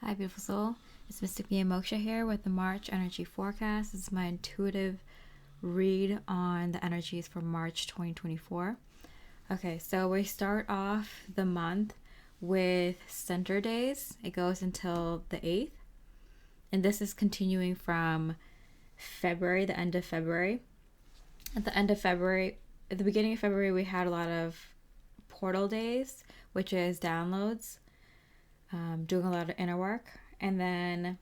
Hi, beautiful soul. It's Mystic Mia Moksha here with the March energy forecast. This is my intuitive read on the energies for March 2024. Okay, so we start off the month with center days. It goes until the 8th. And this is continuing from February, the end of February. At the beginning of February, we had a lot of portal days, which is downloads. Doing a lot of inner work, and then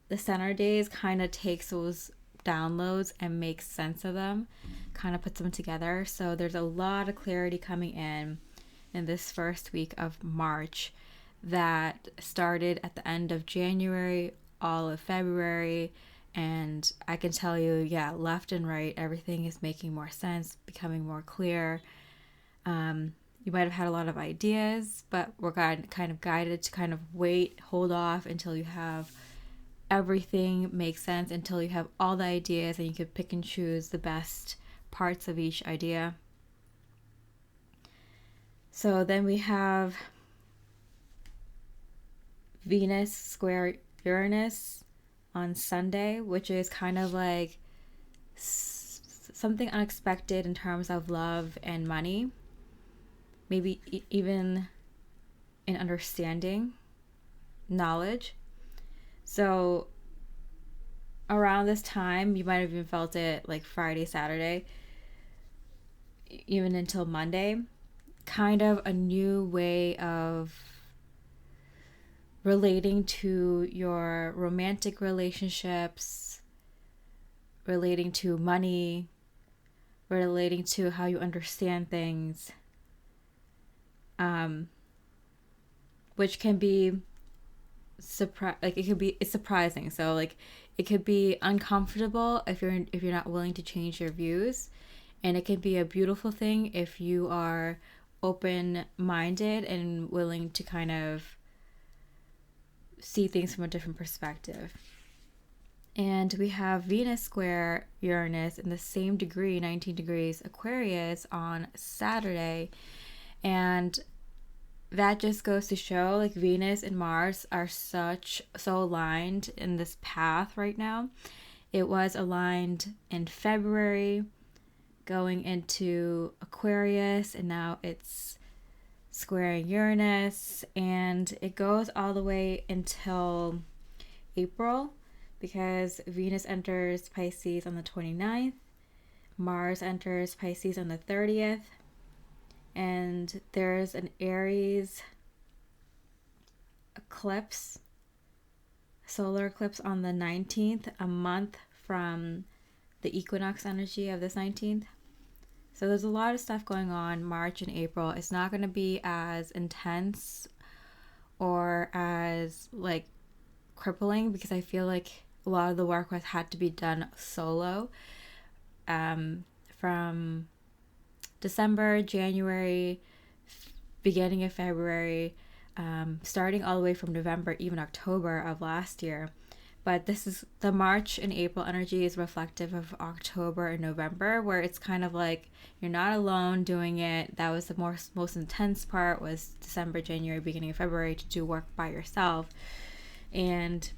the center days kind of takes those downloads and makes sense of them, kind of puts them together. So there's a lot of clarity coming in this first week of March that started at the end of January, all of February, and I can tell you, left and right, everything is making more sense, becoming more clear. You might have had a lot of ideas, but we're kind of guided to kind of wait, hold off until you have everything make sense, until you have all the ideas and you can pick and choose the best parts of each idea. So then we have Venus square Uranus on Sunday, which is kind of like something unexpected in terms of love and money. Maybe even in understanding, knowledge. So around this time, you might have even felt it like Friday, Saturday, even until Monday. Kind of a new way of relating to your romantic relationships, relating to money, relating to how you understand things. Which can be it's surprising. So like it could be uncomfortable if you're not willing to change your views, and it can be a beautiful thing if you are open-minded and willing to kind of see things from a different perspective. And we have Venus square Uranus in the same degree, 19 degrees Aquarius, on Saturday. And that just goes to show, like, Venus and Mars are so aligned in this path right now. It was aligned in February, going into Aquarius, and now it's squaring Uranus, and it goes all the way until April, because Venus enters Pisces on the 29th, Mars enters Pisces on the 30th, and there's an Aries eclipse, solar eclipse on the 19th, a month from the equinox energy of this 19th. So there's a lot of stuff going on March and April. It's not going to be as intense or as like crippling, because I feel like a lot of the work had to be done solo from December, January, beginning of February, starting all the way from November, even October of last year. But this is the March and April energy is reflective of October and November, where it's kind of like you're not alone doing it. That was the most intense part, was December, January, beginning of February, to do work by yourself. And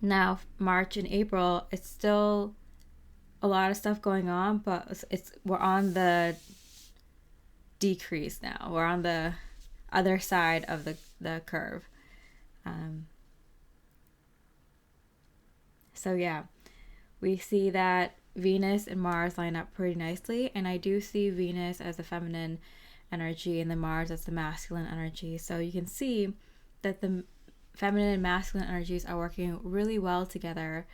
now March and April, it's still a lot of stuff going on, but we're on the decrease now. We're on the other side of the curve. So yeah, we see that Venus and Mars line up pretty nicely, and I do see Venus as the feminine energy and the Mars as the masculine energy. So you can see that the feminine and masculine energies are working really well together,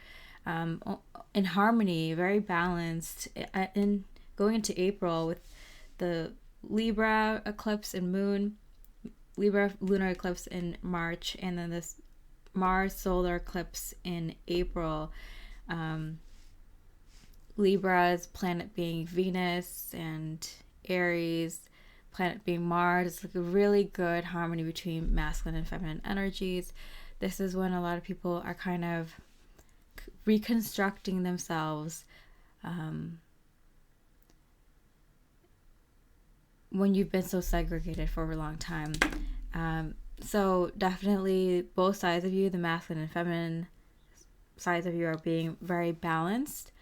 in harmony, very balanced. In going into April with the Libra eclipse and moon, Libra lunar eclipse in March, and then this Mars solar eclipse in April. Libra's planet being Venus, and Aries planet being Mars. It's like a really good harmony between masculine and feminine energies. This is when a lot of people are kind of reconstructing themselves, when you've been so segregated for a long time. So definitely both sides of you, the masculine and feminine sides of you, are being very balanced.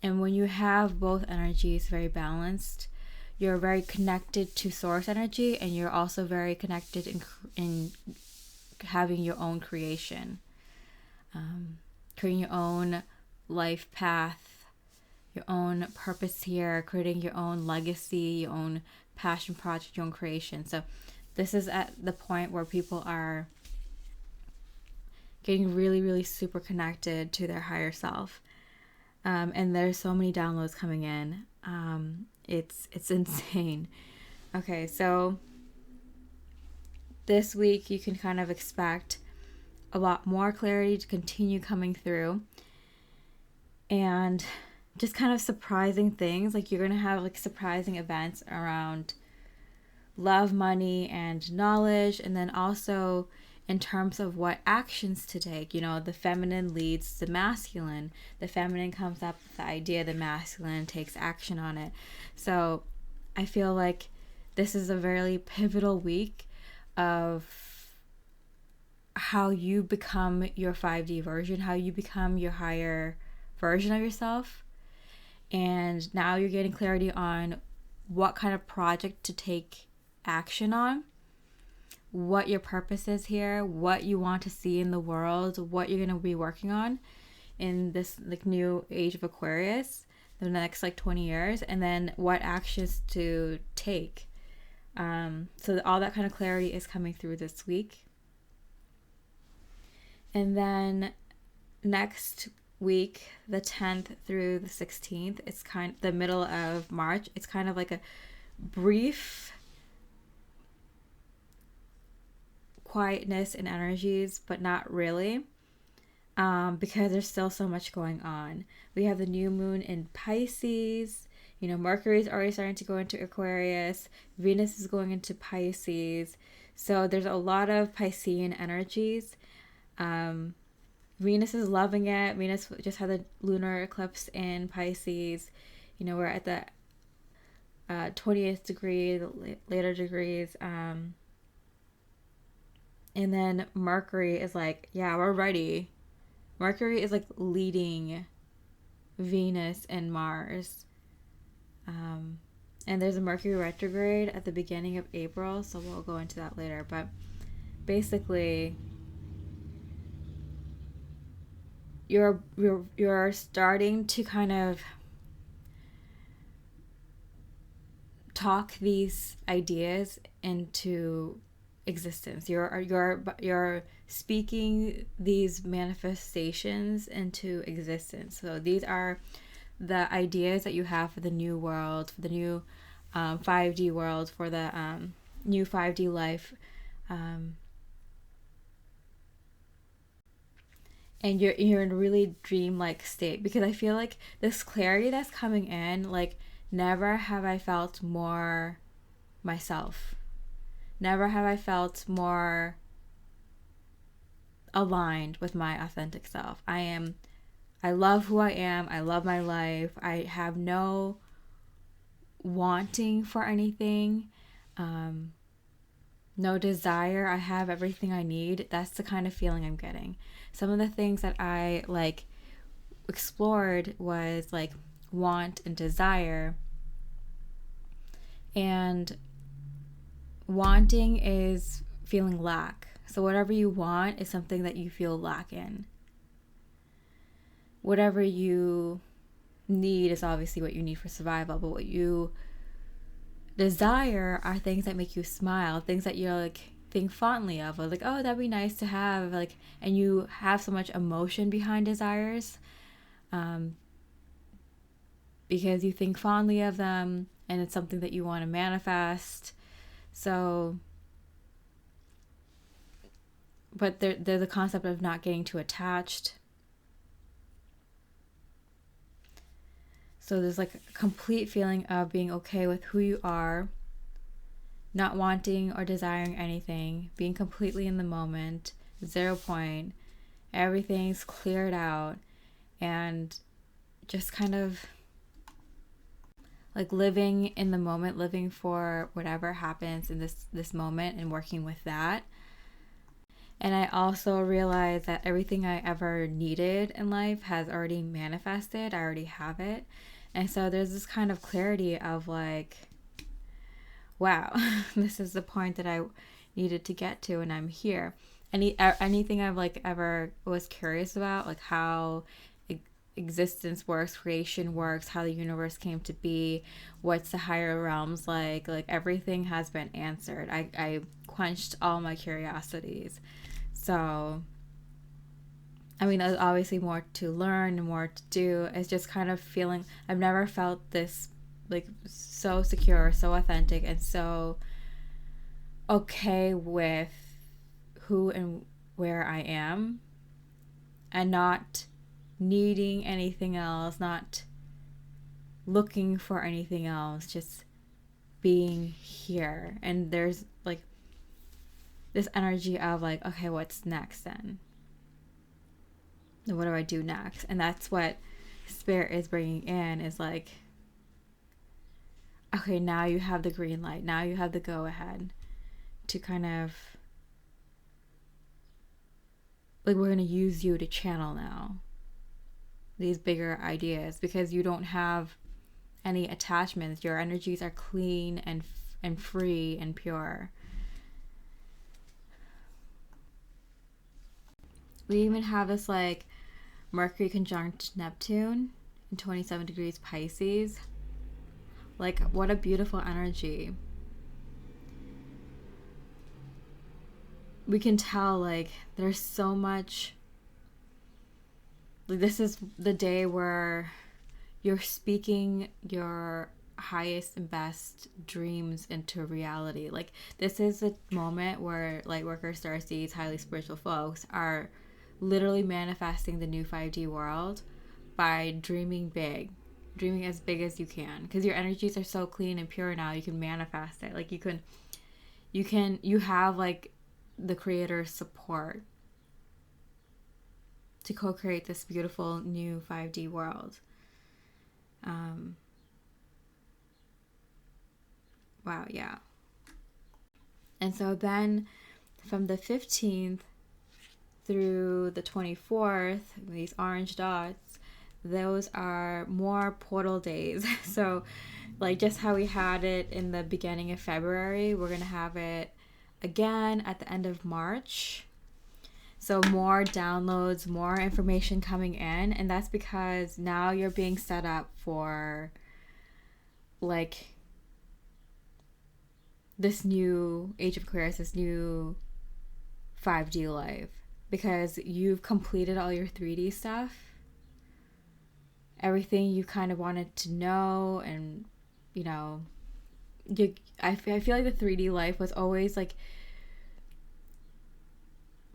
And when you have both energies very balanced, you're very connected to source energy, and you're also very connected in having your own creation, creating your own life path, your own purpose here, creating your own legacy, your own passion project, your own creation. So this is at the point where people are getting really, really super connected to their higher self. And there's so many downloads coming in. It's insane. Okay, so this week you can kind of expect a lot more clarity to continue coming through, and just kind of surprising things. Like, you're gonna have like surprising events around love, money, and knowledge, and then also in terms of what actions to take. You know, the feminine leads the masculine. The feminine comes up with the idea, the masculine takes action on it. So I feel like this is a very pivotal week of how you become your 5D version, how you become your higher version of yourself. And now you're getting clarity on what kind of project to take action on, what your purpose is here, what you want to see in the world, what you're going to be working on in this like new age of Aquarius, the next like 20 years, and then what actions to take. So all that kind of clarity is coming through this week. And then next week, the 10th through the 16th, it's kind of the middle of March. It's kind of like a brief quietness and energies, but not really, because there's still so much going on. We have the new moon in Pisces. You know, Mercury is already starting to go into Aquarius. Venus is going into Pisces. So there's a lot of Piscean energies. Venus is loving it. Venus just had the lunar eclipse in Pisces. You know, we're at the 20th degree, the later degrees. And then Mercury is like, yeah, we're ready. Mercury is like leading Venus and Mars. And there's a Mercury retrograde at the beginning of April, so we'll go into that later. But basically, you're starting to kind of talk these ideas into existence. You're speaking these manifestations into existence. So these are the ideas that you have for the new world, for the new 5D world, for the new 5D life. And you're in a really dreamlike state, because I feel like this clarity that's coming in, like, never have I felt more myself. Never have I felt more aligned with my authentic self. I love who I am. I love my life. I have no wanting for anything, no desire. I have everything I need. That's the kind of feeling I'm getting. Some of the things that I like explored was like want and desire. And wanting is feeling lack. So whatever you want is something that you feel lack in. Whatever you need is obviously what you need for survival, but what you desire are things that make you smile, things that you're like think fondly of, or like, oh, that'd be nice to have, like, and you have so much emotion behind desires, because you think fondly of them, and it's something that you want to manifest. So, but they're the concept of not getting too attached. So there's like a complete feeling of being okay with who you are, not wanting or desiring anything, being completely in the moment, 0 point, everything's cleared out, and just kind of like living in the moment, living for whatever happens in this moment and working with that. And I also realized that everything I ever needed in life has already manifested. I already have it. And so there's this kind of clarity of like, wow, this is the point that I needed to get to, and I'm here. Anything I've like ever was curious about, like how existence works, creation works, how the universe came to be, what's the higher realms like everything has been answered. I quenched all my curiosities. So I mean, there's obviously more to learn and more to do. It's just kind of feeling, I've never felt this like so secure, so authentic, and so okay with who and where I am, and not needing anything else, not looking for anything else, just being here. And there's like this energy of like, okay, what's next then? What do I do next? And that's what Spirit is bringing in, is like, okay, now you have the green light. Now you have the go ahead to kind of, like, we're going to use you to channel now these bigger ideas, because you don't have any attachments. Your energies are clean and free and pure. We even have this like Mercury conjunct Neptune in 27 degrees Pisces. Like, what a beautiful energy. We can tell like there's so much, like, this is the day where you're speaking your highest and best dreams into reality. Like, this is a moment where Lightworkers, Starseeds, highly spiritual folks are literally manifesting the new 5D world by dreaming big, dreaming as big as you can, because your energies are so clean and pure now. You can manifest it. Like, you have like the creator's support to co-create this beautiful new 5D world. Wow, yeah. And so then from the 15th through the 24th, these orange dots, those are more portal days. So like just how we had it in the beginning of February, we're going to have it again at the end of March. So more downloads, more information coming in. And that's because now you're being set up for like this new age of Aquarius, this new 5D life, because you've completed all your 3D stuff. Everything you kind of wanted to know, and you know, I feel like the 3D life was always like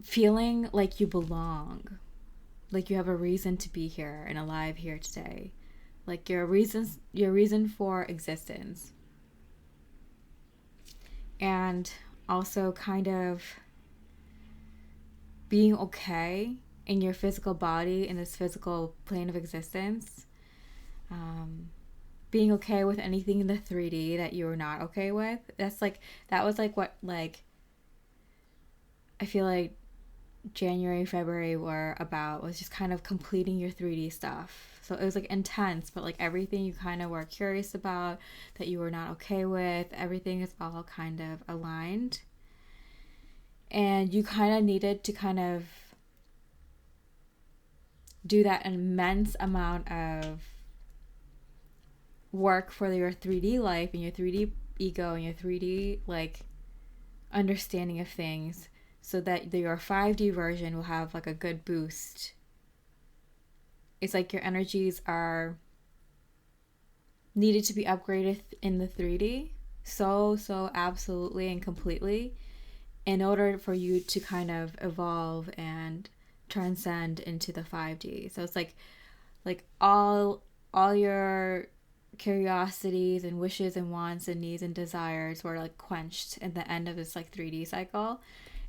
feeling like you belong, like you have a reason to be here and alive here today, like your reason for existence. And also kind of being okay in your physical body, in this physical plane of existence. Being okay with anything in the 3D that you were not okay with. That was like what, like, I feel like January, February were about, was just kind of completing your 3D stuff. So it was like intense, but like everything you kind of were curious about, that you were not okay with, everything is all kind of aligned. And you kind of needed to kind of do that immense amount of work for your 3D life and your 3D ego and your 3D like understanding of things, so that your 5D version will have like a good boost. It's like your energies are needed to be upgraded in the 3D so absolutely and completely, in order for you to kind of evolve and transcend into the 5D. So it's like all your curiosities and wishes and wants and needs and desires were like quenched at the end of this like 3D cycle,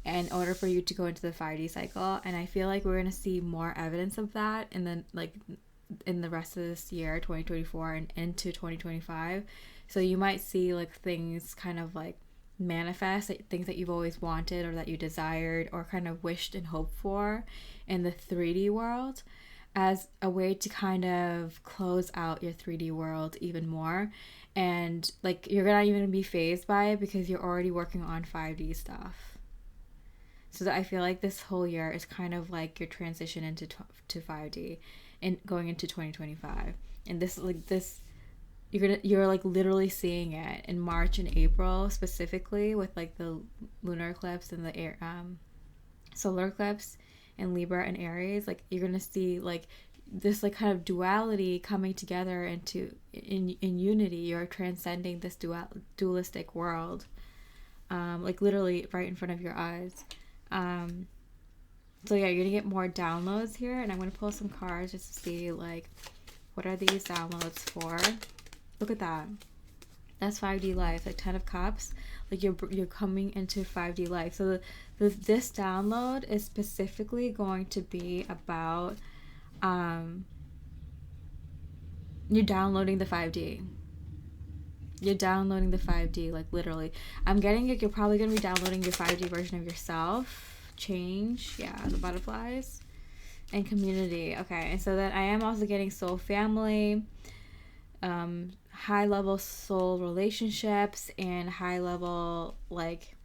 in order for you to go into the 5D cycle. And I feel like we're going to see more evidence of that in the rest of this year, 2024, and into 2025. So you might see like things kind of like manifest things that you've always wanted or that you desired or kind of wished and hoped for in the 3D world, as a way to kind of close out your 3D world even more. And like, you're not even gonna be phased by it because you're already working on 5D stuff. So that I feel like this whole year is kind of like your transition into to 5D and going into 2025. And this you're like literally seeing it in March and April, specifically with like the lunar eclipse and the solar eclipse in Libra and Aries. Like, you're gonna see like this like kind of duality coming together into in unity. You're transcending this dualistic world, like literally right in front of your eyes. So yeah, you're gonna get more downloads here, and I'm gonna pull some cards just to see like what are these downloads for. Look at that. That's 5D life, like 10 of Cups. Like you're coming into 5D life. So this download is specifically going to be about you're downloading the 5D. You're downloading the 5D, like literally. I'm getting it. You're probably going to be downloading your 5D version of yourself. Change. Yeah, the butterflies. And community. Okay, and so then I am also getting soul family, high level soul relationships, and high level like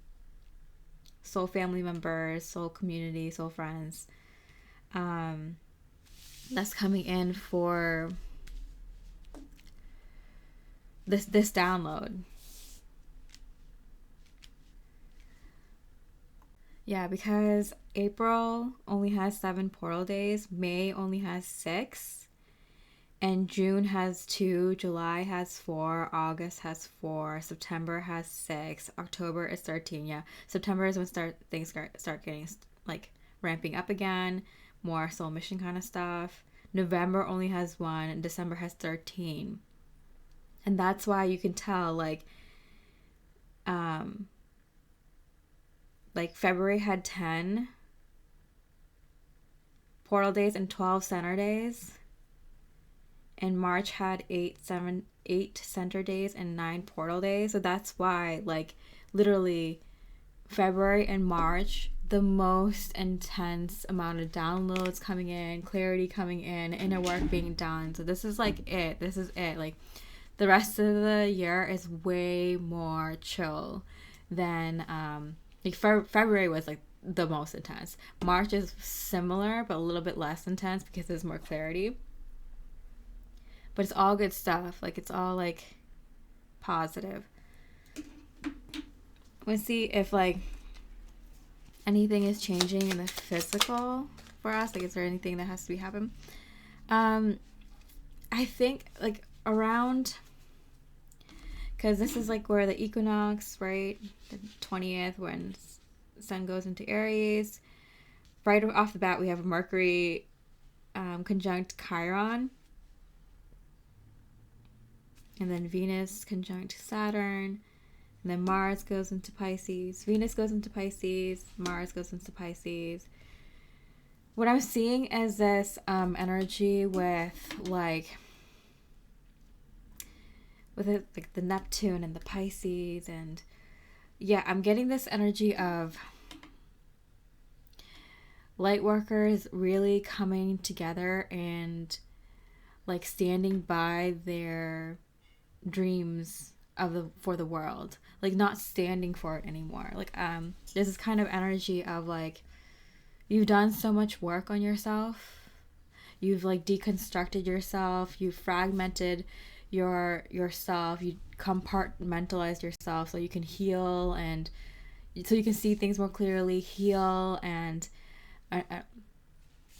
soul family members, soul community, soul friends. That's coming in for this download. Yeah, because April only has 7 portal days, May only has 6, and June has 2, July has 4, August has 4, September has 6, October is 13. Yeah, September is when things start getting like ramping up again, more soul mission kind of stuff. November only has 1, and December has 13. And that's why you can tell like February had 10 portal days and 12 center days, and March had 8 center days and 9 portal days. So that's why like literally February and March, the most intense amount of downloads coming in, clarity coming in, inner work being done. So this is like it. This is it. Like, the rest of the year is way more chill than like February was like the most intense. March is similar but a little bit less intense because there's more clarity. But it's all good stuff. Like, it's all like positive. Let's see if like anything is changing in the physical for us. Like, is there anything that has to be happen? I think like around, because this is like where the equinox, right? The 20th, when sun goes into Aries. Right off the bat, we have Mercury conjunct Chiron. And then Venus conjunct Saturn. And then Mars goes into Pisces. Venus goes into Pisces. Mars goes into Pisces. What I'm seeing is this energy with like the Neptune and the Pisces, and yeah, I'm getting this energy of Lightworkers really coming together and like standing by their dreams for the world, like not standing for it anymore. Like there's this kind of energy of like, you've done so much work on yourself, you've like deconstructed yourself, you've fragmented yourself, you compartmentalized yourself so you can heal, and so you can see things more clearly, heal and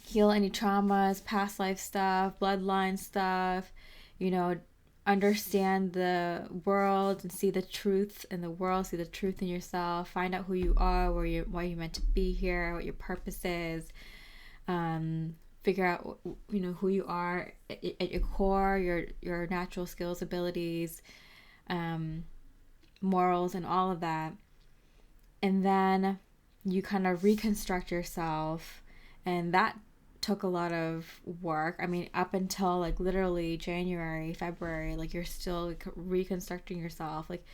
heal any traumas, past life stuff, bloodline stuff, understand the world and see the truth in the world, see the truth in yourself, find out who you are, why you're meant to be here, what your purpose is, figure out who you are at your core, your natural skills, abilities, morals, and all of that. And then you kind of reconstruct yourself, and that took a lot of work. I mean, up until like literally January, February, like you're still reconstructing yourself. Like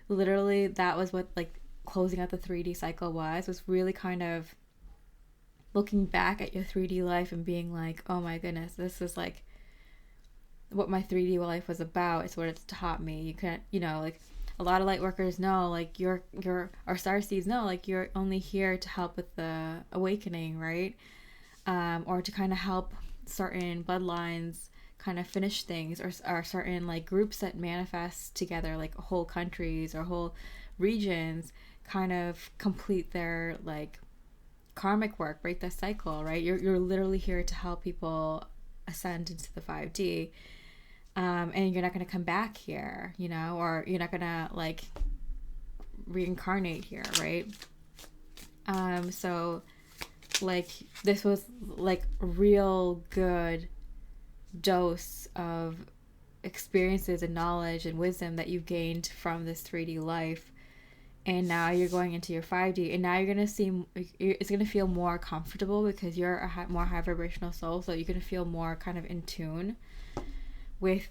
literally that was what like closing out the 3D cycle was really kind of looking back at your 3D life and being like, oh my goodness, this is like what my 3D life was about. It's what it's taught me. You can't, like a lot of light workers know, like you're or star seeds know, like you're only here to help with the awakening, right? Or to kind of help certain bloodlines kind of finish things, or certain like groups that manifest together, like whole countries or whole regions, kind of complete their like karmic work, break the cycle, right? You're literally here to help people ascend into the 5D. And you're not going to come back here, or you're not going to like reincarnate here, right? So like this was like a real good dose of experiences and knowledge and wisdom that you've gained from this 3D life. And now you're going into your 5D, and now you're going to see, it's going to feel more comfortable because you're a more high vibrational soul. So you're going to feel more kind of in tune with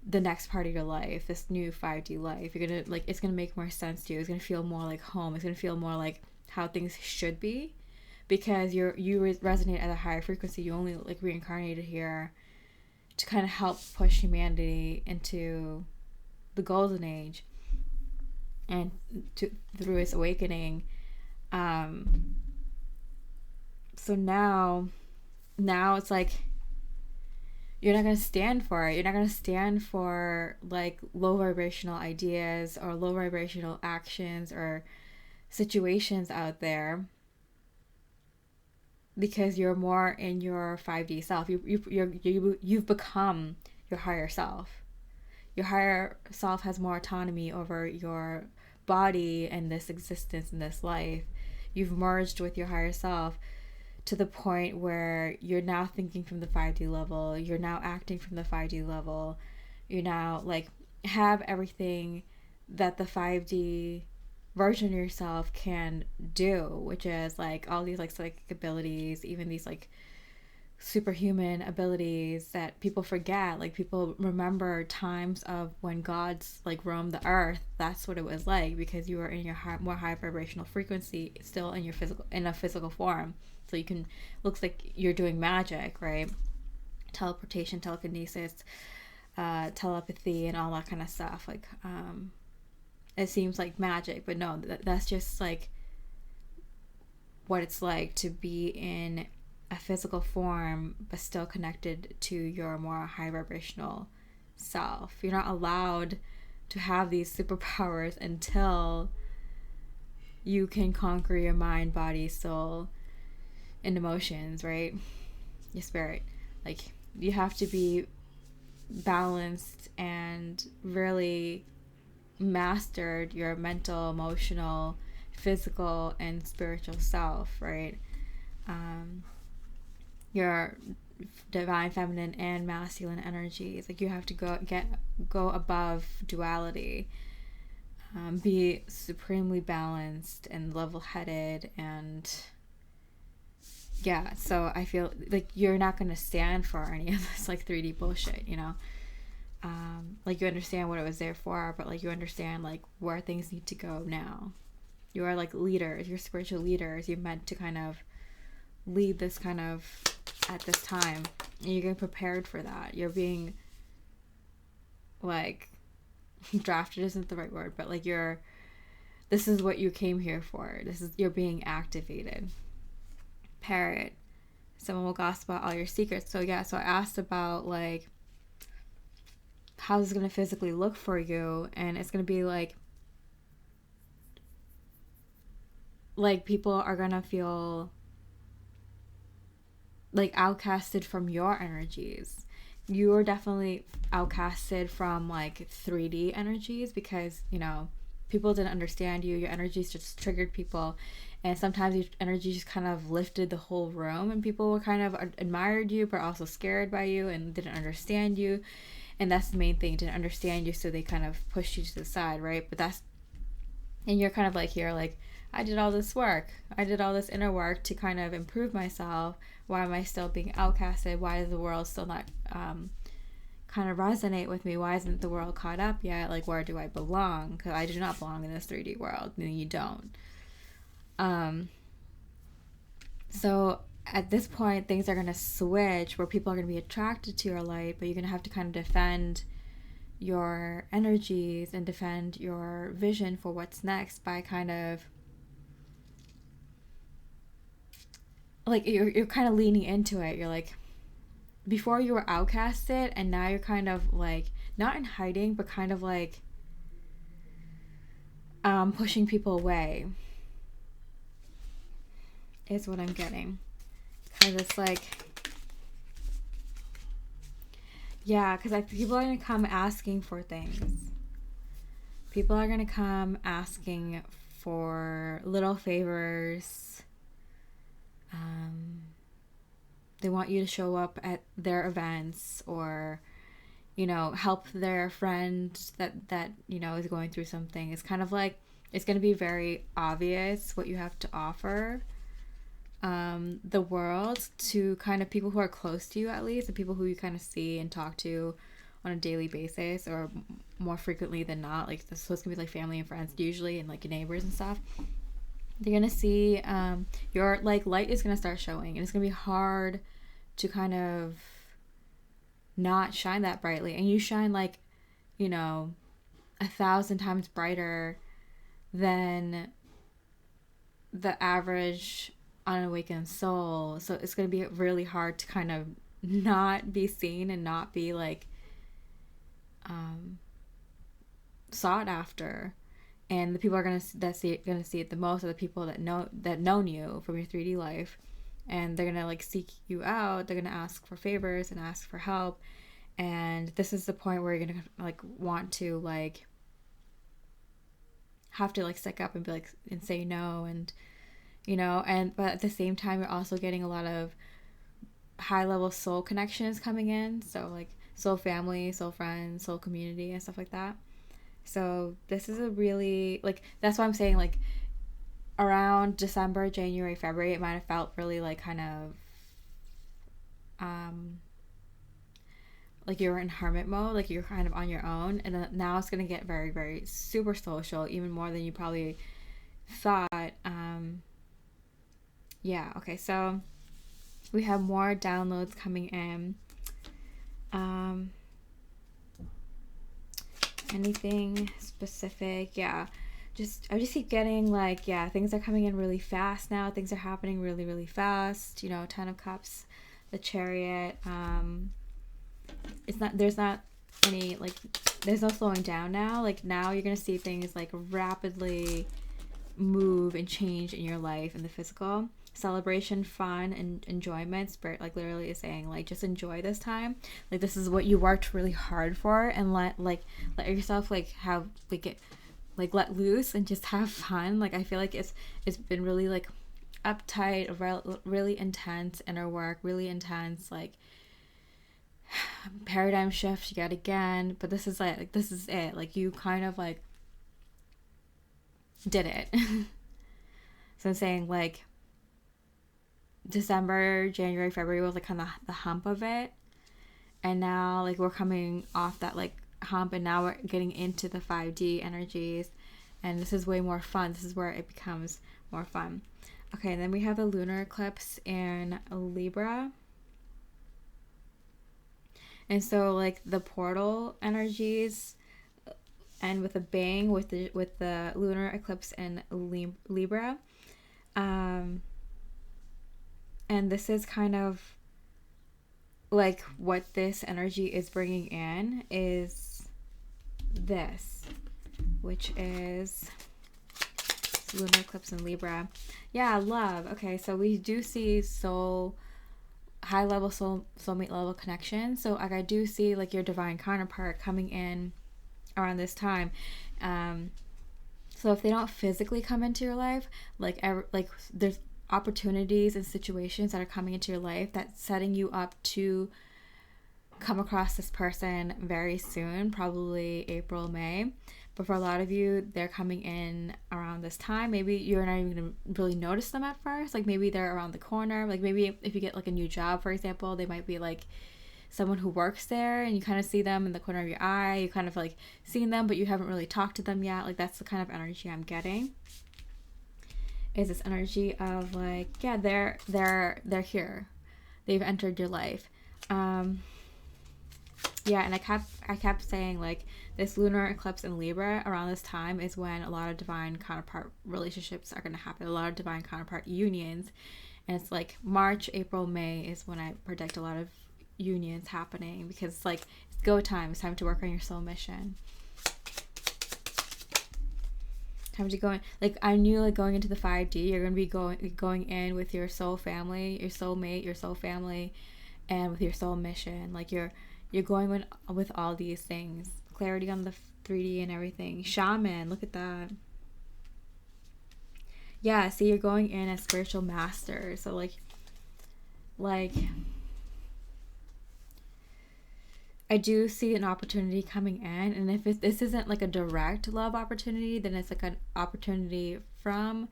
the next part of your life, this new 5D life. You're going to like, it's going to make more sense to you. It's going to feel more like home. It's going to feel more like how things should be, because you resonate at a higher frequency. You only like reincarnated here to kind of help push humanity into the golden age and through its awakening. So now it's like you're not going to stand for it. You're not going to stand for like low vibrational ideas or low vibrational actions or situations out there, because you're more in your 5D self. You've become your higher self. Your higher self has more autonomy over your body and this existence and this life. You've merged with your higher self to the point where you're now thinking from the 5D level. You're now acting from the 5D level. You now like have everything that the 5D version of yourself can do, which is like all these like psychic abilities, even these like superhuman abilities that people forget. Like people remember times of when gods like roamed the earth. That's what it was like, because you were in your more high vibrational frequency, still in your physical form. So you can, looks like you're doing magic, right? Teleportation, telekinesis, telepathy, and all that kind of stuff. Like it seems like magic, but no, that's just like what it's like to be in a physical form but still connected to your more high vibrational self. You're not allowed to have these superpowers until you can conquer your mind, body, soul, and emotions, right? Your spirit. Like you have to be balanced and really mastered your mental, emotional, physical, and spiritual self, right? Your divine feminine and masculine energies. Like you have to go above duality, be supremely balanced and level-headed, and yeah. So I feel like you're not going to stand for any of this like 3D bullshit, like you understand what it was there for, but like you understand like where things need to go now. You are like leaders, you're spiritual leaders. You're meant to kind of lead this kind of at this time, and you're getting prepared for that. You're being like drafted isn't the right word, but like this is what you came here for. You're being activated. Parrot, someone will gossip about all your secrets. So yeah, so I asked about like how's it going to physically look for you, and it's going to be like people are going to feel like outcasted from your energies. You are definitely outcasted from like 3D energies, because people didn't understand you. Your energies just triggered people, and sometimes your energy just kind of lifted the whole room, and people were kind of admired you but also scared by you and didn't understand you. And that's the main thing, didn't understand you, so they kind of pushed you to the side, right? And you're kind of like here, like, I did all this work. I did all this inner work to kind of improve myself. Why am I still being outcasted? Why is the world still not kind of resonate with me. Why isn't the world caught up yet? Like, where do I belong? Because I do not belong in this 3D world. No, you don't. So at this point, things are going to switch where people are going to be attracted to your light, but you're going to have to kind of defend your energies and defend your vision for what's next by kind of like you're kind of leaning into it. You're like, before you were outcasted, and now you're kind of like not in hiding, but kind of like pushing people away is what I'm getting. Because it's like, yeah, because people are going to come asking for things. People are going to come asking for little favors. They want you to show up at their events, or, you know, help their friend that you know, is going through something. It's kind of like, it's going to be very obvious what you have to offer the world to kind of people who are close to you, at least, the people who you kind of see and talk to on a daily basis, or more frequently than not. Like, so it's gonna be like family and friends usually, and like your neighbors and stuff. They're gonna see your like light is gonna start showing, and it's gonna be hard to kind of not shine that brightly. And you shine like, you know, 1,000 times brighter than the average unawakened soul. So it's going to be really hard to kind of not be seen and not be like sought after. And the people are going to see it the most are the people that known you from your 3D life, and they're going to like seek you out. They're going to ask for favors and ask for help. And this is the point where you're going to like want to like have to like stick up and be like and say no, and you know, and but at the same time you're also getting a lot of high level soul connections coming in, so like soul family, soul friends, soul community, and stuff like that. So this is a really like, that's why I'm saying like around December, January, February, it might have felt really like kind of like you're in hermit mode, like you're kind of on your own, and then now it's gonna get very, very super social, even more than you probably thought. Yeah, okay, so we have more downloads coming in. Anything specific? Yeah, I just keep getting like, yeah, things are coming in really fast now. Things are happening really, really fast. You know, 10 of Cups, the Chariot. There's not any, like, there's no slowing down now. Like, now you're gonna see things like rapidly move and change in your life, in the physical. Celebration, fun, and enjoyment. Spirit like literally is saying like, just enjoy this time. Like, this is what you worked really hard for, and let yourself like have like it like let loose and just have fun. Like, I feel like it's been really like uptight, really intense inner work, really intense like paradigm shift yet again. But this is this is it. Like, you kind of like did it. So I'm saying like December, January, February was like kind of the hump of it, and now like we're coming off that like hump, and now we're getting into the 5D energies, and this is way more fun. This is where it becomes more fun. Okay, and then we have the lunar eclipse in Libra, and so like the portal energies, and with a bang with the lunar eclipse in Libra. And this is kind of like what this energy is bringing in is this, which is lunar eclipse in Libra. Yeah, love. Okay, so we do see high level soulmate level connection. So like, I do see like your divine counterpart coming in around this time. So if they don't physically come into your life, like there's opportunities and situations that are coming into your life that's setting you up to come across this person very soon, probably April, May. But for a lot of you, they're coming in around this time. Maybe you're not even going to really notice them at first. Like, maybe they're around the corner. Like, maybe if you get like a new job, for example, they might be like someone who works there, and you kind of see them in the corner of your eye. You kind of like seen them, but you haven't really talked to them yet. Like that's the kind of energy I'm getting. Is this energy of like, yeah, they're here. They've entered your life. Yeah, and I kept saying like this lunar eclipse in Libra around this time is when a lot of divine counterpart relationships are going to happen, a lot of divine counterpart unions. And it's like March, April, May is when I predict a lot of unions happening, because it's like it's go time. It's time to work on your soul mission. Time to go in. Like I knew, like going into the 5D, you're gonna be going in with your soul family, your soulmate, your soul family, and with your soul mission. Like you're going with all these things. Clarity on the 3D and everything. Shaman, look at that. Yeah, see, you're going in as spiritual master. So like I do see an opportunity coming in, and if this isn't like a direct love opportunity, then it's like an opportunity from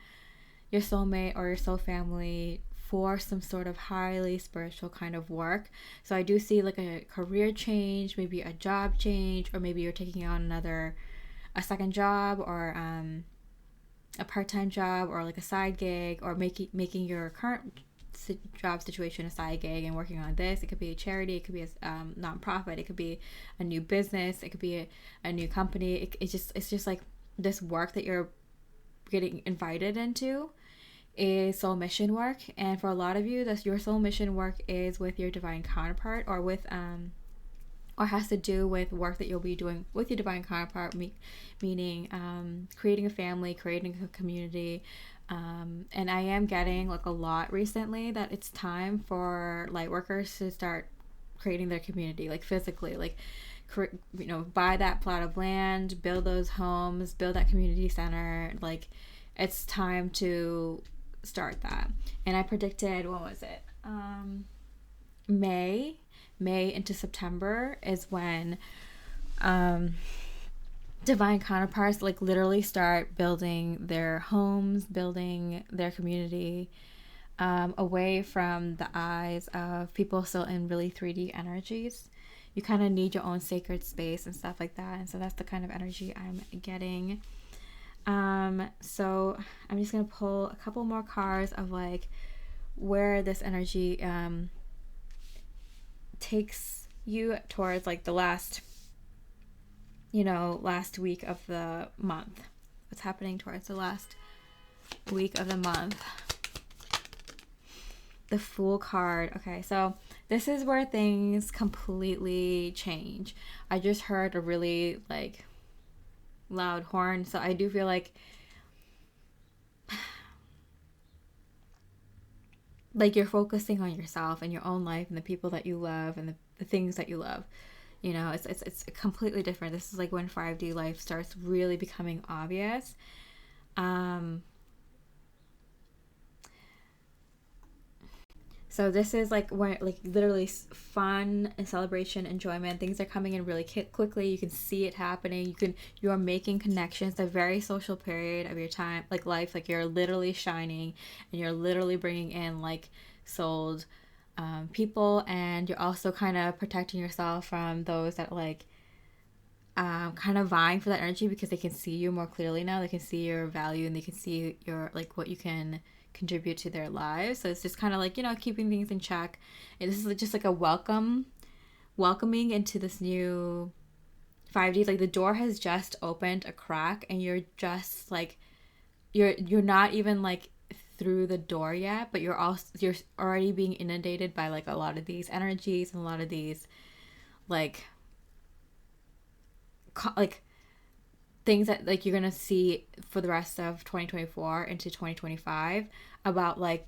your soulmate or your soul family for some sort of highly spiritual kind of work. So I do see like a career change, maybe a job change, or maybe you're taking on a second job, or a part-time job, or like a side gig, or making your current job situation a side gig and working on this. It could be a charity, it could be a non-profit, it could be a new business, it could be a new company. It's just like this work that you're getting invited into is soul mission work. And for a lot of you, that's your soul mission work is with your divine counterpart, or with or has to do with work that you'll be doing with your divine counterpart, meaning creating a family, creating a community. And I am getting like a lot recently that it's time for lightworkers to start creating their community, like physically, like buy that plot of land, build those homes, build that community center. Like it's time to start that. And I predicted, what was it? May into September is when divine counterparts like literally start building their homes, building their community, away from the eyes of people still in really 3D energies. You kind of need your own sacred space and stuff like that. And so that's the kind of energy I'm getting. So I'm just going to pull a couple more cards of like where this energy takes you towards like the last week of the month. What's happening towards the last week of the month? The Fool card. Okay, so this is where things completely change. I just heard a really like loud horn, so I do feel like you're focusing on yourself and your own life and the people that you love and the things that you love. It's completely different. This is like when 5D life starts really becoming obvious. So this is like when like literally fun and celebration, enjoyment. Things are coming in really quickly. You can see it happening. You are making connections. A very social period of your time, like life. Like you're literally shining, and you're literally bringing in like souled people, and you're also kind of protecting yourself from those that like kind of vying for that energy, because they can see you more clearly now. They can see your value, and they can see your like what you can contribute to their lives. So it's just kind of like keeping things in check. And this is just like a welcoming into this new 5D. Like the door has just opened a crack, and you're just like you're not even like through the door yet, but you're already being inundated by like a lot of these energies and a lot of these like things that like you're gonna see for the rest of 2024 into 2025 about like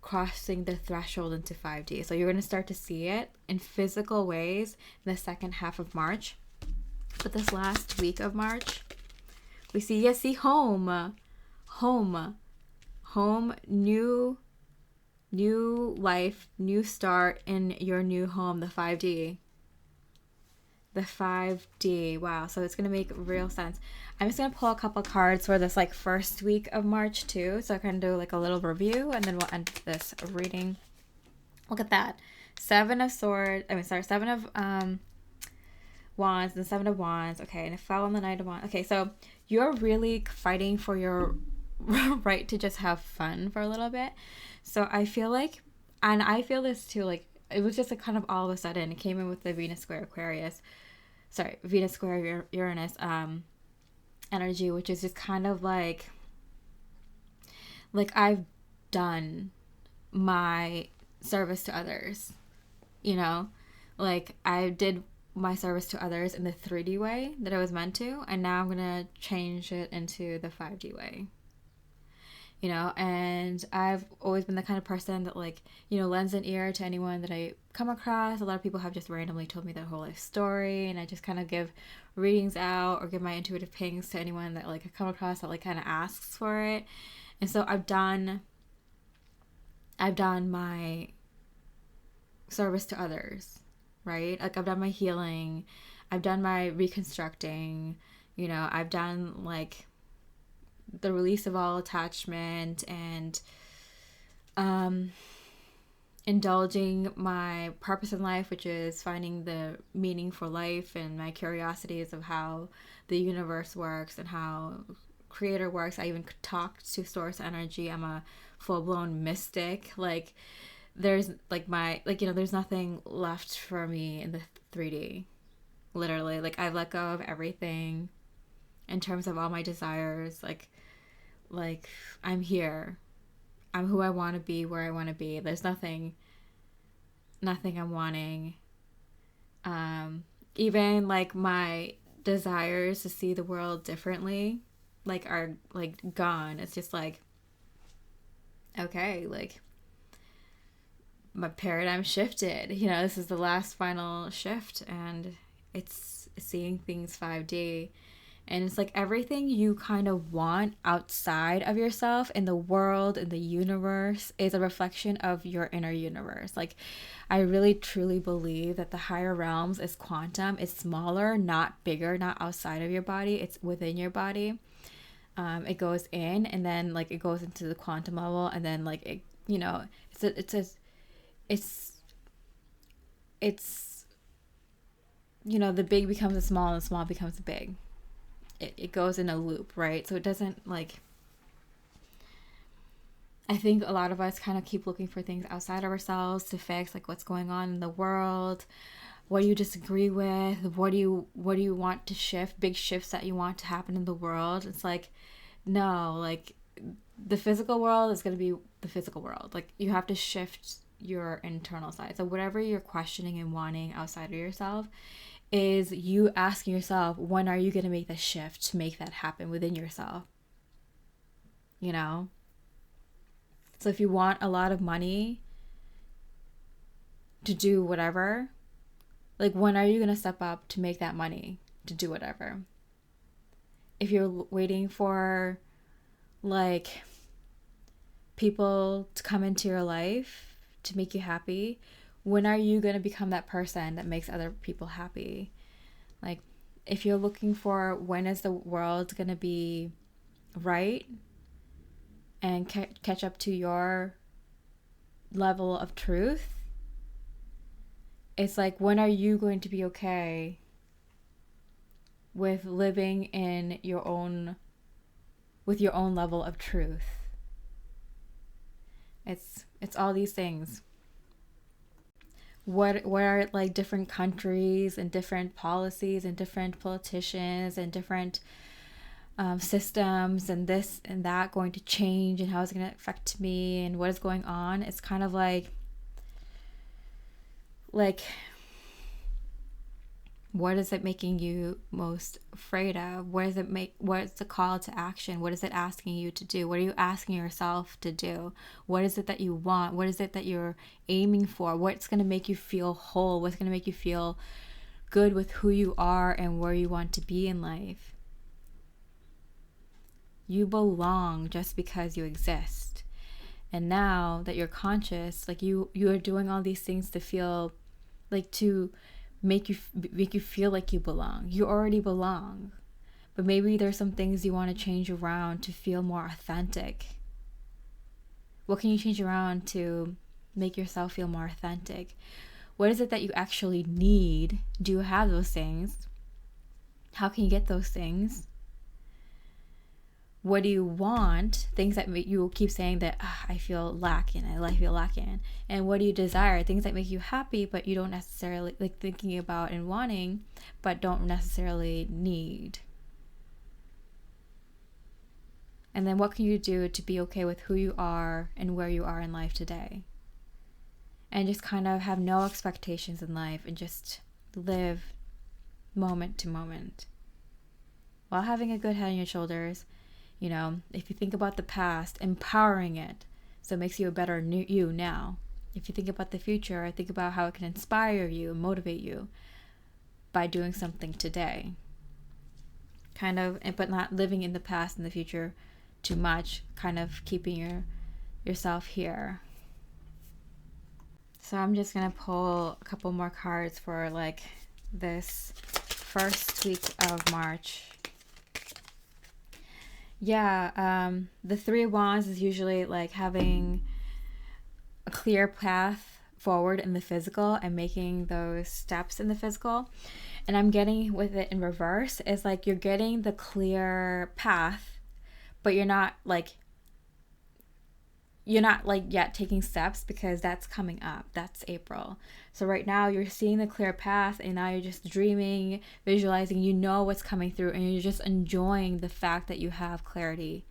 crossing the threshold into 5D. So you're gonna start to see it in physical ways in the second half of March. But this last week of March, we see home, new life, new start in your new home, the 5D. The 5D. Wow. So it's going to make real sense. I'm just going to pull a couple cards for this like first week of March too. So I can do like a little review, and then we'll end this reading. Look at that. Seven of Swords. Seven of Wands and the Seven of Wands. Okay, and it fell on the Knight of Wands. Okay, so you're really fighting for your right to just have fun for a little bit. So I feel like, and I feel this too, like it was just like kind of all of a sudden it came in with the Venus square Aquarius. Sorry, Venus square Uranus energy, which is just kind of like I've done my service to others, you know? Like I did my service to others in the 3D way that I was meant to, and now I'm gonna change it into the 5D way, you know? And I've always been the kind of person that, like, you know, lends an ear to anyone that I come across. A lot of people have just randomly told me their whole life story, and I just kind of give readings out or give my intuitive pings to anyone that like I come across that like kind of asks for it. And so I've done my service to others, right? Like I've done my healing, I've done my reconstructing, you know, I've done like the release of all attachment and indulging my purpose in life, which is finding the meaning for life, and my curiosities of how the universe works and how creator works. I even talk to source energy. I'm a full-blown mystic. Like there's like my, like, you know, there's nothing left for me in the 3D, literally. Like I've let go of everything in terms of all my desires. Like I'm here, I'm who I want to be, where I want to be. There's nothing I'm wanting. Even like my desires to see the world differently like are like gone. It's just like, okay, like my paradigm shifted, you know, this is the last final shift, and it's seeing things 5D. And it's like everything you kind of want outside of yourself in the world, in the universe, is a reflection of your inner universe. Like I really truly believe that the higher realms is quantum. It's smaller, not bigger, not outside of your body. It's within your body. It goes in, and then like it goes into the quantum level, and then like it, you know, it's you know, the big becomes the small, and the small becomes the big. It goes in a loop, right? So it doesn't like, I think a lot of us kind of keep looking for things outside of ourselves to fix, like what's going on in the world, what do you disagree with, what do you want to shift, big shifts that you want to happen in the world. It's like, no, like the physical world is going to be the physical world. Like you have to shift your internal side. So whatever you're questioning and wanting outside of yourself is you asking yourself, when are you going to make the shift to make that happen within yourself? You know? So if you want a lot of money to do whatever, like when are you going to step up to make that money to do whatever? If you're waiting for like people to come into your life to make you happy, when are you going to become that person that makes other people happy? Like if you're looking for when is the world going to be right and catch up to your level of truth, it's like, when are you going to be okay with living in your own, with your own level of truth? It's all these things. What are like different countries and different policies and different politicians and different systems and this and that going to change, and how it's going to affect me, and what is going on? It's kind of like what is it making you most afraid of? What's the call to action? What is it asking you to do? What are you asking yourself to do? What is it that you want? What is it that you're aiming for? What's going to make you feel whole? What's going to make you feel good with who you are and where you want to be in life? You belong just because you exist. And now that you're conscious, like you are doing all these things to feel like, to make you feel like you belong. You already belong, but maybe there's some things you want to change around to feel more authentic. What can you change around to make yourself feel more authentic? What is it that you actually need? Do you have those things? How can you get those things? What do you want? Things that make you keep saying that I feel lacking, I feel lacking. And what do you desire? Things that make you happy, but you don't necessarily like thinking about and wanting, but don't necessarily need. And then what can you do to be okay with who you are and where you are in life today? And just kind of have no expectations in life and just live moment to moment while having a good head on your shoulders. You know, if you think about the past, empowering it so it makes you a better you now. If you think about the future, think about how it can inspire you and motivate you by doing something today. Kind of, but not living in the past and the future too much, kind of keeping yourself here. So I'm just going to pull a couple more cards for like this first week of March. Yeah, the Three of Wands is usually like having a clear path forward in the physical and making those steps in the physical. And I'm getting with it in reverse is like you're getting the clear path, but you're not like yet taking steps because that's coming up. That's April. So right now you're seeing the clear path and now you're just dreaming, visualizing, you know what's coming through, and you're just enjoying the fact that you have clarity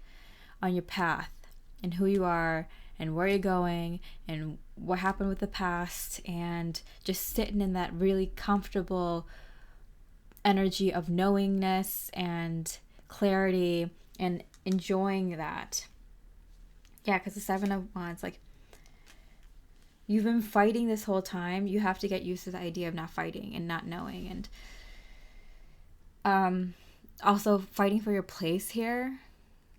on your path and who you are and where you're going and what happened with the past, and just sitting in that really comfortable energy of knowingness and clarity and enjoying that. Yeah, because the Seven of Wands, like, you've been fighting this whole time. You have to get used to the idea of not fighting and not knowing. And also fighting for your place here.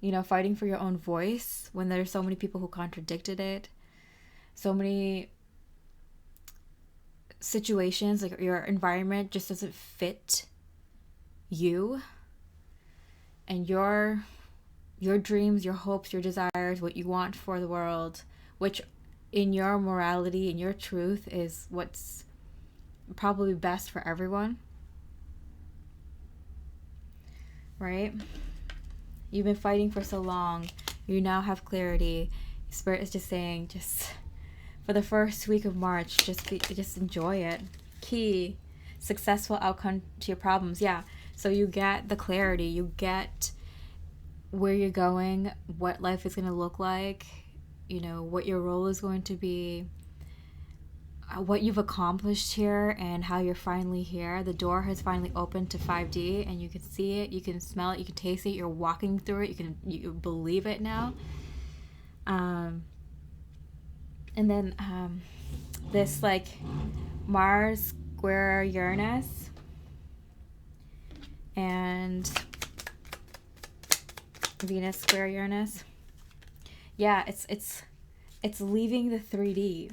You know, fighting for your own voice when there's so many people who contradicted it. So many situations, like your environment just doesn't fit you. And your dreams, your hopes, your desires, what you want for the world, which in your morality and your truth is what's probably best for everyone, right? You've been fighting for so long. You now have clarity. Spirit is just saying, just for the first week of March, just enjoy it. Key, successful outcome to your problems. Yeah. So you get the clarity. You get where you're going, what life is going to look like, you know, what your role is going to be, what you've accomplished here, and how you're finally here. The door has finally opened to 5D, and you can see it, you can smell it, you can taste it, you're walking through it, you believe it now. And then this like Mars square Uranus and Venus square Uranus. Yeah, it's leaving the 3D.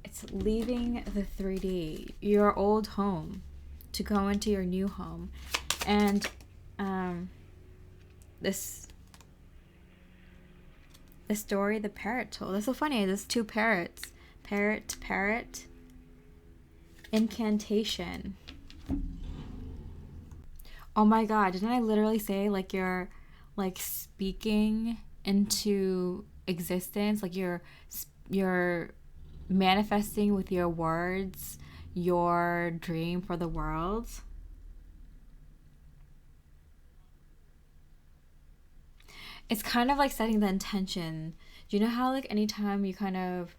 It's leaving the 3D, your old home, to go into your new home. And this story the parrot told. That's so funny. There's two parrots. Parrot. Incantation. Oh my god, didn't I literally say like you're like speaking into existence, like you're manifesting with your words your dream for the world? It's kind of like setting the intention. Do you know how like anytime you kind of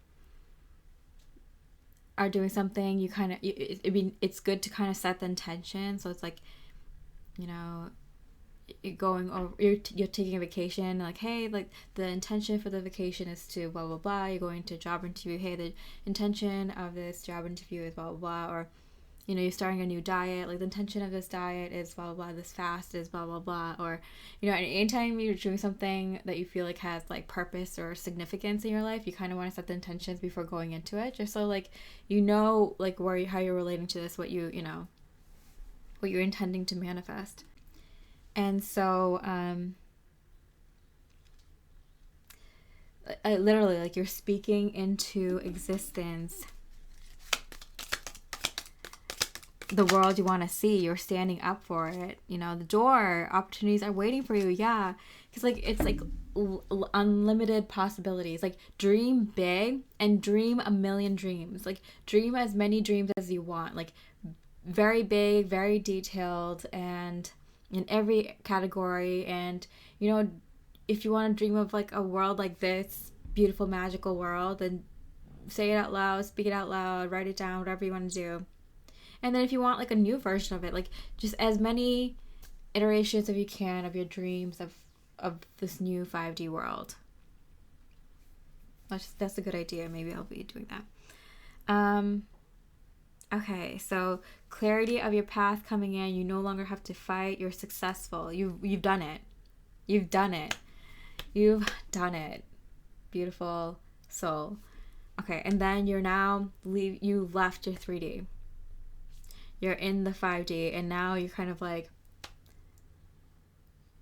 are doing something, you kind of it's good to kind of set the intention. So it's like, you know, you're going over, you're taking a vacation, like, hey, like the intention for the vacation is to blah blah blah. You're going to a job interview, hey, the intention of this job interview is blah blah blah. Or, you know, you're starting a new diet, like the intention of this diet is blah blah blah, this fast is blah blah blah. Or, you know, anytime you're doing something that you feel like has like purpose or significance in your life, you kind of want to set the intentions before going into it, just so like you know like how you're relating to this, what you know what you're intending to manifest. And so literally, like, you're speaking into existence the world you want to see. You're standing up for it. You know, the door, opportunities are waiting for you. Yeah. Because, like, it's like unlimited possibilities. Like, dream big and dream a million dreams. Like, dream as many dreams as you want. Like, very big, very detailed, and in every category. And, you know, if you want to dream of like a world like this, beautiful, magical world, then say it out loud, speak it out loud, write it down, whatever you want to do. And then if you want like a new version of it, like just as many iterations as you can of your dreams of this new 5D world. That's a good idea. Maybe I'll be doing that. Okay, so clarity of your path coming in. You no longer have to fight. You're successful. You've done it. You've done it. You've done it. Beautiful soul. Okay, and then you left your 3D. You're in the 5D, and now you're kind of like,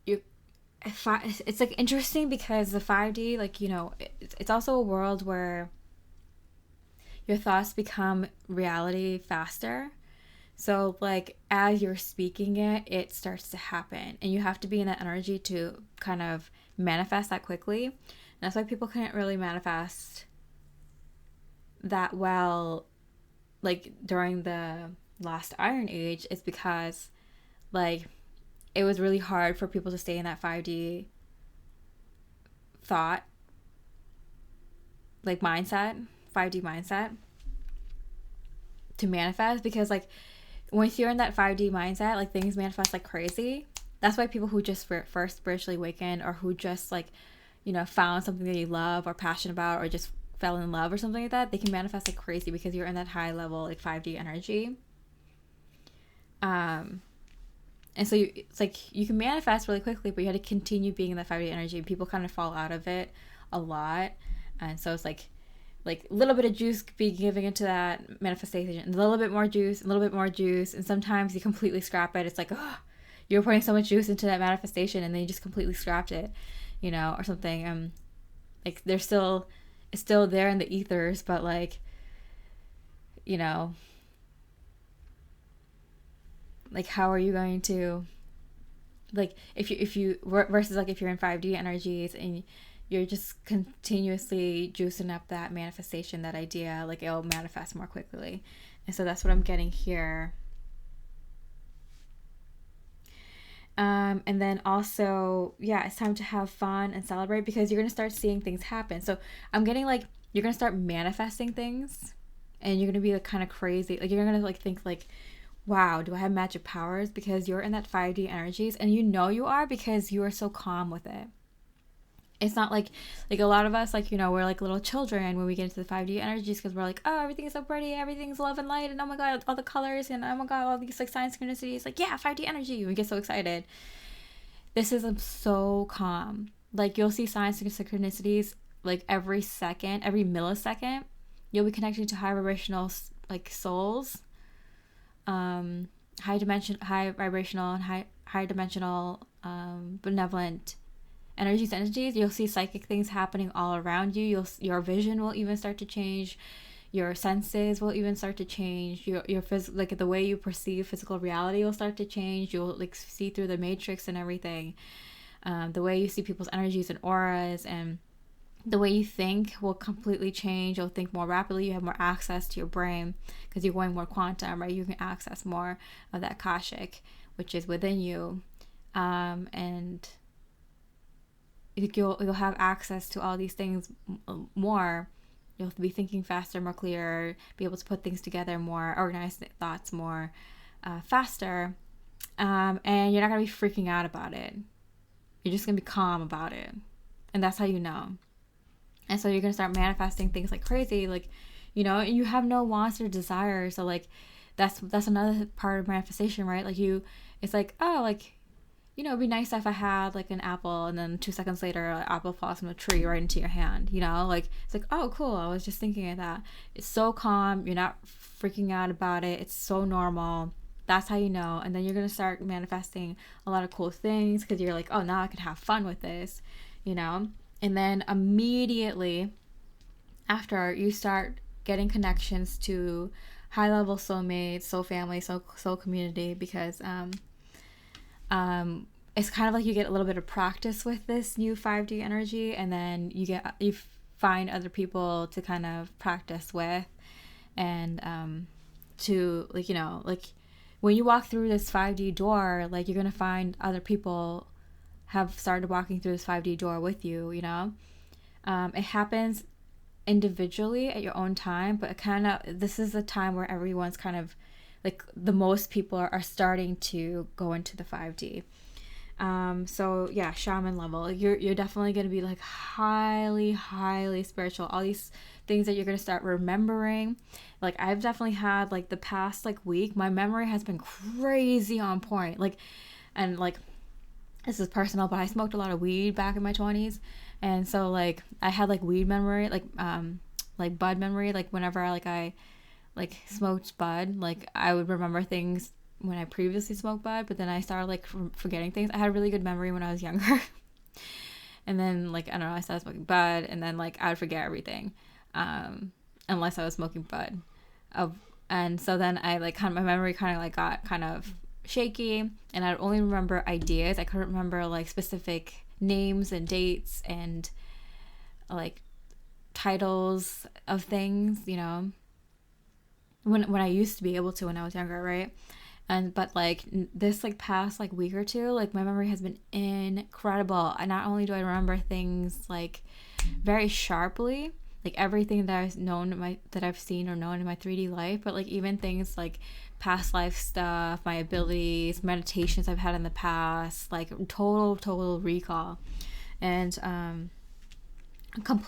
it's like interesting because the 5D, like, you know, it's also a world where your thoughts become reality faster. So like as you're speaking it, it starts to happen, and you have to be in that energy to kind of manifest that quickly. And that's why people can't really manifest that well, like during the last Iron Age. Is because like it was really hard for people to stay in that 5D thought, like mindset, 5D mindset, to manifest. Because like once you're in that 5D mindset, like things manifest like crazy. That's why people who just first spiritually awakened, or who just like, you know, found something that you love or passionate about, or just fell in love or something like that, they can manifest like crazy because you're in that high level like 5D energy. And so it's like you can manifest really quickly, but you have to continue being in that 5D energy. And people kind of fall out of it a lot. And so it's like a little bit of juice be giving into that manifestation, a little bit more juice, a little bit more juice. And sometimes you completely scrap it. It's like, oh, you're putting so much juice into that manifestation, and then you just completely scrapped it, you know, or something. Like it's still there in the ethers, but like, you know, like how are you going to, like if you versus like if you're in 5D energies and you're just continuously juicing up that manifestation, that idea, like it'll manifest more quickly. And so that's what I'm getting here. And then also, yeah, it's time to have fun and celebrate, because you're going to start seeing things happen. So I'm getting like, you're going to start manifesting things, and you're going to be like kind of crazy. Like you're going to like think like, wow, do I have magic powers? Because you're in that 5D energies, and you know you are, because you are so calm with it. It's not like a lot of us, like, you know, we're like little children when we get into the 5D energies, because we're like, oh, everything is so pretty, everything's love and light, and oh my god, all the colors, and oh my god, all these like sign synchronicities, like, yeah, 5D energy. We get so excited. This is so calm. Like you'll see signs and synchronicities like every second, every millisecond. You'll be connecting to high vibrational like souls, high vibrational and high dimensional benevolent energies. You'll see psychic things happening all around you. Your vision will even start to change. Your senses will even start to change. Your like the way you perceive physical reality will start to change. You'll like see through the matrix and everything. The way you see people's energies and auras, and the way you think will completely change. You'll think more rapidly. You have more access to your brain because you're going more quantum, right? You can access more of that Akashic, which is within you, and you'll have access to all these things more. You'll be thinking faster, more clear, be able to put things together more, organize thoughts more faster, and you're not going to be freaking out about it. You're just going to be calm about it, and that's how you know. And so you're going to start manifesting things like crazy, like, you know, and you have no wants or desires. So like that's another part of manifestation, right? Like it's like, oh, like, you know, it'd be nice if I had like an apple, and then 2 seconds later, an apple falls from a tree right into your hand, you know? Like, it's like, oh, cool, I was just thinking of that. It's so calm. You're not freaking out about it. It's so normal. That's how you know. And then you're going to start manifesting a lot of cool things, because you're like, oh, now I can have fun with this, you know? And then immediately after, you start getting connections to high level soulmates, soul family, soul community, because it's kind of like you get a little bit of practice with this new 5D energy, and then you find other people to kind of practice with, and to, like, you know, like when you walk through this 5D door, like you're gonna find other people have started walking through this 5D door with you, you know. It happens individually at your own time, but this is a time where everyone's kind of like, the most people are starting to go into the 5D. So yeah, shaman level, you're definitely going to be like highly spiritual. All these things that you're going to start remembering. Like, I've definitely had, like, the past like week, my memory has been crazy on point. Like, and like, this is personal, but I smoked a lot of weed back in my 20s, and so like I had like weed memory, like bud memory. Like whenever I smoked bud, like I would remember things when I previously smoked bud, but then I started like forgetting things. I had a really good memory when I was younger. And then, like, I don't know, I started smoking bud, and then like I would forget everything, unless I was smoking bud. And so then I like my memory kind of like got kind of shaky, and I'd only remember ideas. I couldn't remember like specific names and dates and like titles of things, you know, when I used to be able to when I was younger, right? But like this like past like week or two, like my memory has been incredible. And not only do I remember things like very sharply, like everything that I've seen or known in my 3D life, but like even things like past life stuff, my abilities, meditations I've had in the past, like total recall. And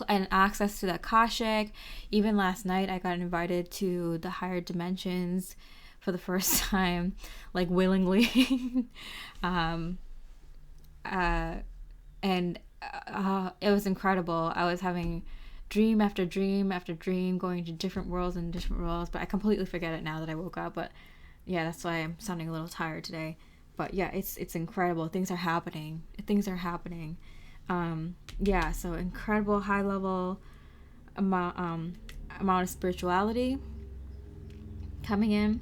and access to the Akashic. Even last night I got invited to the higher dimensions for the first time, like willingly. And it was incredible. I was having dream after dream after dream, going to different worlds, but I completely forget it now that I woke up. But yeah, that's why I'm sounding a little tired today. But yeah, it's incredible. Things are happening. Yeah, so incredible high level amount of spirituality coming in,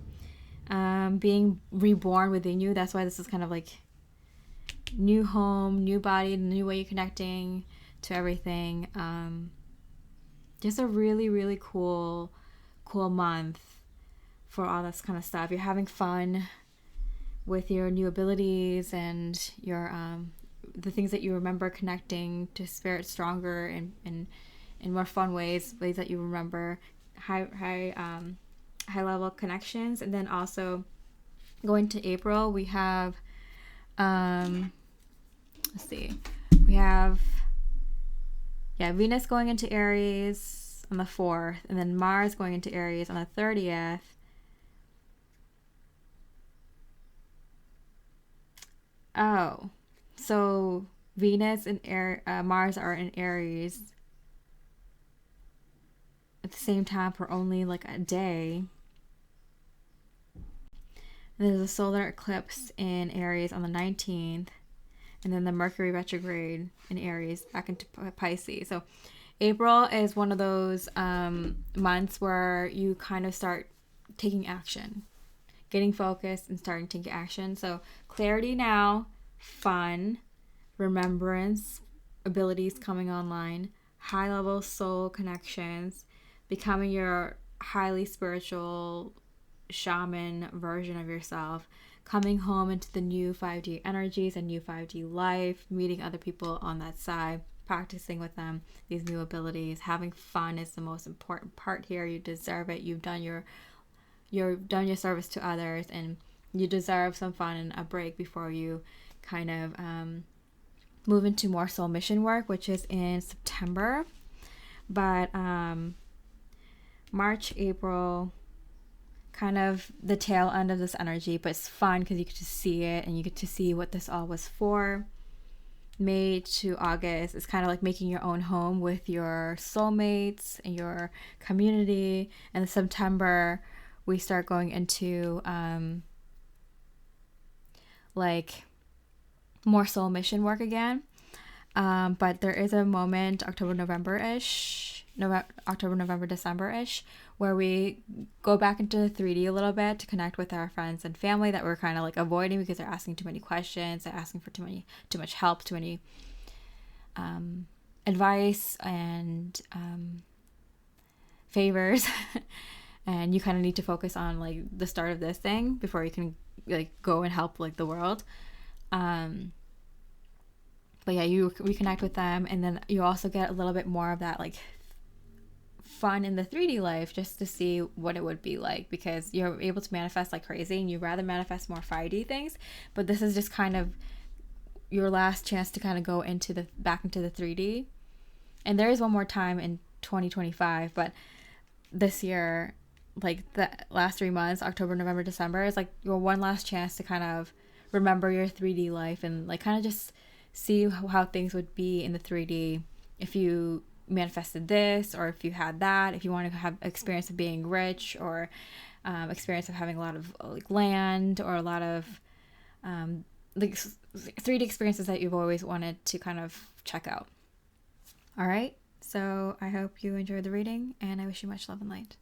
being reborn within you. That's why this is kind of like new home, new body, new way you're connecting to everything. Just a really cool month for all this kind of stuff. You're having fun with your new abilities and your the things that you remember, connecting to spirit stronger and in more fun ways that you remember, high level connections. And then also going to April, we have we have Venus going into Aries on the 4th, and then Mars going into Aries on the 30th. Oh, so Venus and Mars are in Aries at the same time for only like a day. And there's a solar eclipse in Aries on the 19th, and then the Mercury retrograde in Aries back into Pisces. So April is one of those months where you kind of start taking action, getting focused and starting to take action. So clarity now, fun, remembrance, abilities coming online, high level soul connections, becoming your highly spiritual shaman version of yourself, coming home into the new 5D energies and new 5D life, meeting other people on that side, practicing with them these new abilities. Having fun is the most important part here. You deserve it. You've done your service to others, and you deserve some fun and a break before you kind of move into more soul mission work, which is in September. But March, April, kind of the tail end of this energy, but it's fun because you get to see it and you get to see what this all was for. May to August is kind of like making your own home with your soulmates and your community. And in September, we start going into like more soul mission work again. But there is a moment, October, November-ish, October, November, December-ish, where we go back into 3D a little bit to connect with our friends and family that we're kind of like avoiding because they're asking too many questions, they're asking for too much help, too many advice and favors. And you kind of need to focus on like the start of this thing before you can like go and help like the world. But yeah, you reconnect with them, and then you also get a little bit more of that like fun in the 3D life, just to see what it would be like, because you're able to manifest like crazy and you'd rather manifest more 5D things, but this is just kind of your last chance to kind of go into back into the 3D. And there is one more time in 2025, but this year, like the last 3 months, October, November, December, is like your one last chance to kind of remember your 3D life and like kind of just see how things would be in the 3D if you manifested this, or if you had that, if you want to have experience of being rich, or experience of having a lot of like land, or a lot of like 3D experiences that you've always wanted to kind of check out. All right, so I hope you enjoyed the reading, and I wish you much love and light.